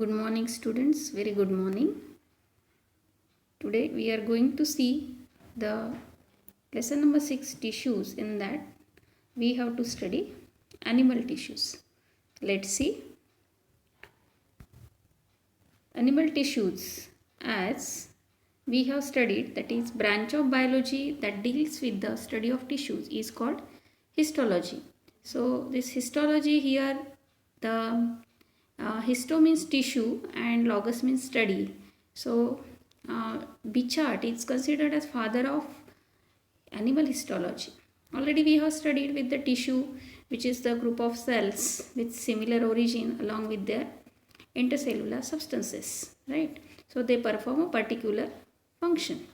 Good morning, students. Very good morning. Today we are going to see the lesson number 6 tissues. In that, we have to study animal tissues. Let's see animal tissues as we have studied, that is, branch of biology that deals with the study of tissues is called histology. So, this histology here, the histo means tissue and logos means study. So, Bichart is considered as father of animal histology. Already we have studied with the tissue, which is the group of cells with similar origin along with their intercellular substances, right? So they perform a particular function.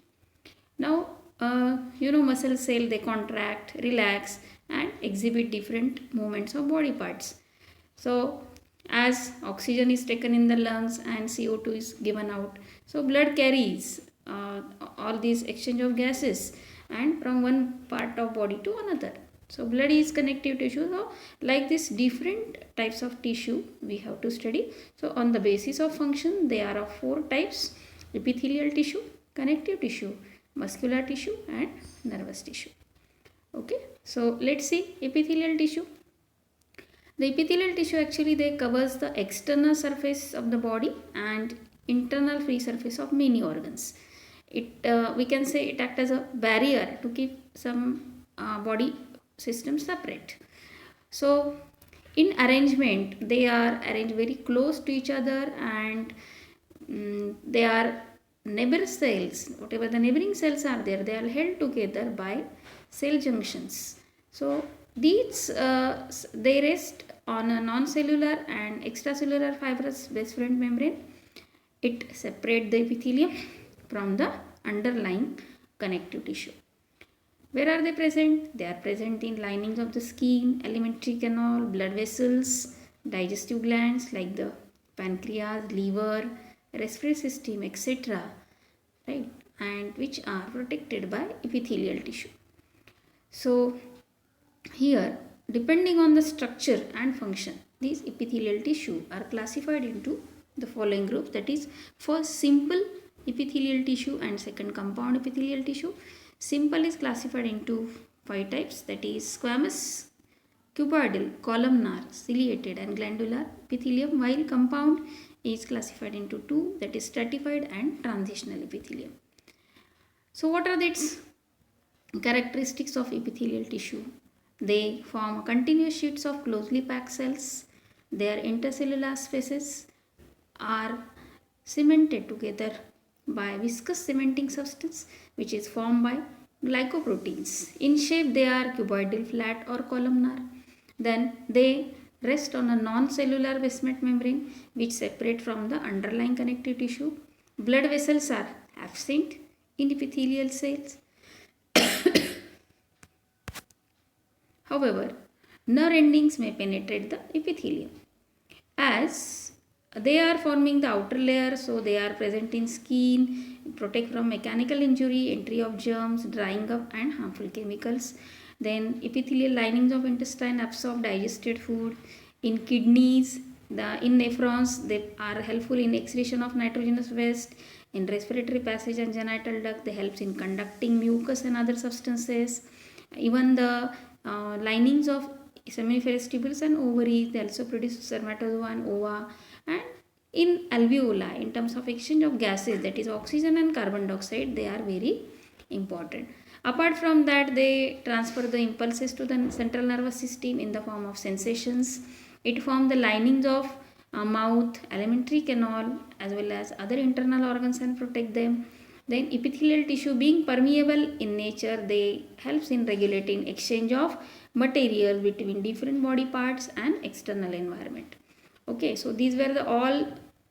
Now, muscle cell, they contract, relax and exhibit different movements of body parts. So as oxygen is taken in the lungs and CO2 is given out, so blood carries all these exchange of gases and from one part of body to another. So blood is connective tissue. So like this different types of tissue we have to study. So on the basis of function, there are 4 types: epithelial tissue, connective tissue, muscular tissue and nervous tissue. Okay, so let's see epithelial tissue. The epithelial tissue actually they covers the external surface of the body and internal free surface of many organs. We can say it acts as a barrier to keep some body systems separate. So in arrangement they are arranged very close to each other and they are neighbor cells. Whatever the neighboring cells are there, they are held together by cell junctions. So these they rest on a non-cellular and extracellular fibrous basement membrane. It separates the epithelium from the underlying connective tissue. Where are they present? They are present in linings of the skin, alimentary canal, blood vessels, digestive glands like the pancreas, liver, respiratory system, etc. Right? And which are protected by epithelial tissue. So here, depending on the structure and function, these epithelial tissue are classified into the following groups, that is, first simple epithelial tissue and second compound epithelial tissue. Simple is classified into 5 types, that is squamous, cuboidal, columnar, ciliated and glandular epithelium, while compound is classified into 2, that is stratified and transitional epithelium. So what are its characteristics of epithelial tissue? They form continuous sheets of closely packed cells. Their intercellular spaces are cemented together by viscous cementing substance which is formed by glycoproteins. In shape they are cuboidal, flat or columnar. Then they rest on a non-cellular basement membrane which separate from the underlying connective tissue. Blood vessels are absent in epithelial cells. However, nerve endings may penetrate the epithelium. As they are forming the outer layer, so they are present in skin, protect from mechanical injury, entry of germs, drying up and harmful chemicals. Then epithelial linings of intestine absorb digested food. In kidneys, in nephrons, they are helpful in excretion of nitrogenous waste. In respiratory passage and genital duct, they help in conducting mucus and other substances. Even the linings of seminiferous tubules and ovaries, they also produce spermatozoa and ova. And in alveoli, in terms of exchange of gases, that is oxygen and carbon dioxide, they are very important. Apart from that, they transfer the impulses to the central nervous system in the form of sensations. It forms the linings of mouth, alimentary canal as well as other internal organs and protect them. Then epithelial tissue being permeable in nature, they helps in regulating exchange of material between different body parts and external environment. Okay, so these were the all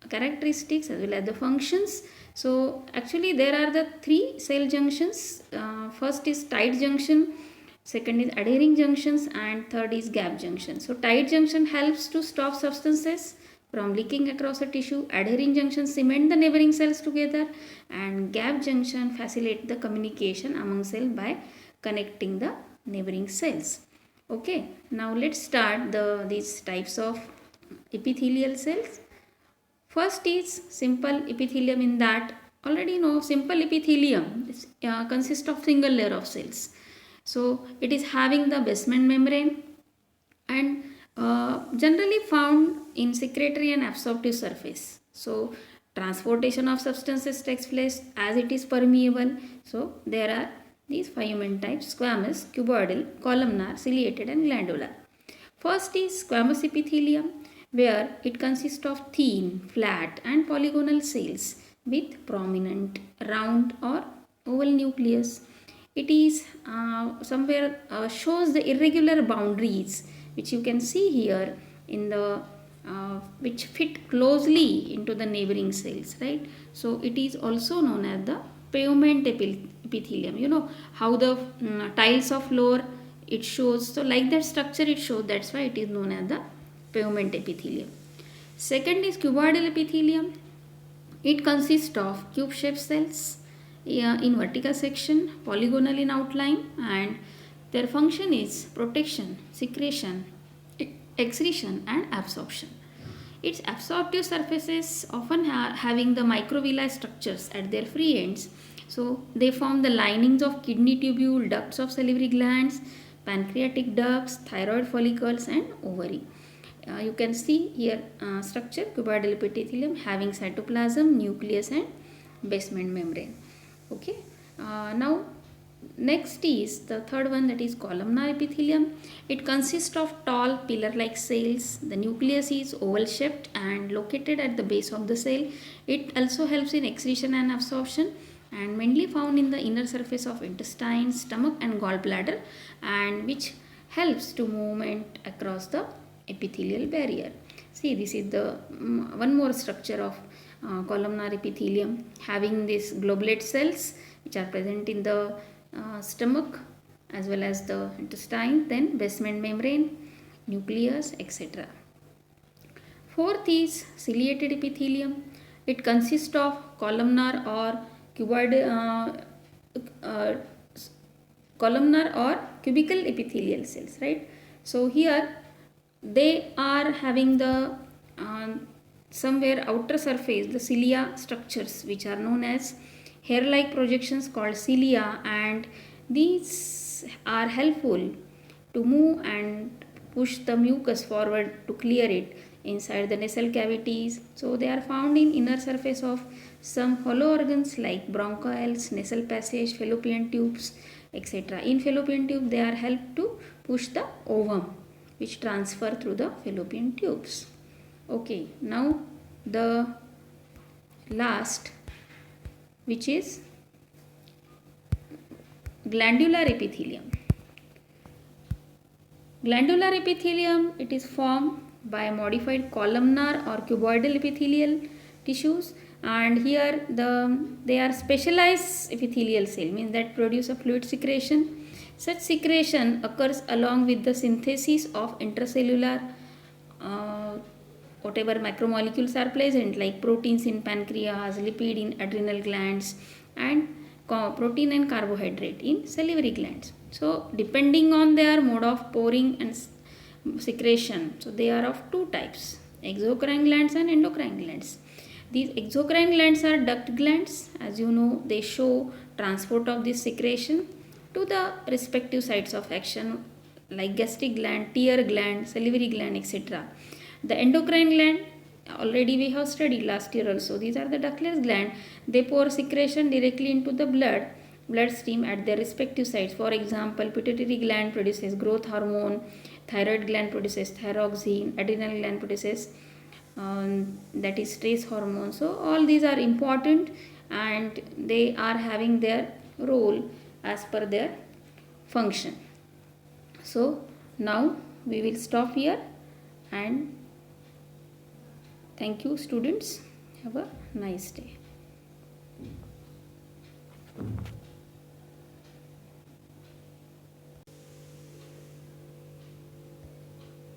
characteristics as well as the functions. So actually there are the 3 cell junctions. First is tight junction, second is adhering junctions and third is gap junction. So tight junction helps to stop substances from leaking across a tissue. Adhering junction cement the neighboring cells together and gap junction facilitate the communication among cells by connecting the neighboring cells. Okay, now let's start these types of epithelial cells. First is simple epithelium. In that, already know simple epithelium consists of single layer of cells. So it is having the basement membrane and generally found in secretory and absorptive surface. So transportation of substances takes place as it is permeable. So there are these 5 main types: squamous, cuboidal, columnar, ciliated and glandular. First is squamous epithelium, where it consists of thin, flat and polygonal cells with prominent round or oval nucleus. It is somewhere shows the irregular boundaries which you can see here in the which fit closely into the neighboring cells, right? So it is also known as the pavement epithelium. You know how the tiles of floor it shows, so like that structure it shows, that's why it is known as the pavement epithelium. Second is cuboidal epithelium. It consists of cube shaped cells in vertical section, polygonal in outline, and their function is protection, secretion, excretion and absorption. Its absorptive surfaces often having the microvilli structures at their free ends. So they form the linings of kidney tubule, ducts of salivary glands, pancreatic ducts, thyroid follicles and ovary. You can see here structure cuboidal epithelium having cytoplasm, nucleus and basement membrane. Okay. Now next is the third one, that is columnar epithelium. It consists of tall pillar like cells. The nucleus is oval shaped and located at the base of the cell. It also helps in excretion and absorption and mainly found in the inner surface of intestine, stomach and gallbladder, and which helps to movement across the epithelial barrier. See, this is the one more structure of columnar epithelium, having these globulate cells which are present in the stomach as well as the intestine, then basement membrane, nucleus, etc. Fourth is ciliated epithelium. It consists of columnar or columnar or cubical epithelial cells, right? So here they are having the somewhere outer surface, the cilia structures which are known as hair-like projections called cilia, and these are helpful to move and push the mucus forward to clear it inside the nasal cavities. So they are found in inner surface of some hollow organs like bronchioles, nasal passage, fallopian tubes, etc. In fallopian tube they are helped to push the ovum which transfer through the fallopian tubes. Okay, now the last, which is glandular epithelium. Glandular epithelium, it is formed by modified columnar or cuboidal epithelial tissues, and here they are specialized epithelial cell, means that produce a fluid secretion. Such secretion occurs along with the synthesis of intracellular whatever macromolecules are present, like proteins in pancreas, lipid in adrenal glands, and protein and carbohydrate in salivary glands. So depending on their mode of pouring and secretion, so they are of two types: exocrine glands and endocrine glands. These exocrine glands are duct glands. As you know, they show transport of this secretion to the respective sites of action like gastric gland, tear gland, salivary gland, etc. The endocrine gland, already we have studied last year also, these are the ductless gland. They pour secretion directly into the bloodstream at their respective sites. For example, pituitary gland produces growth hormone, thyroid gland produces thyroxine, adrenal gland produces that is stress hormone. So all these are important and they are having their role as per their function. So now we will stop here, and thank you students. Have a nice day.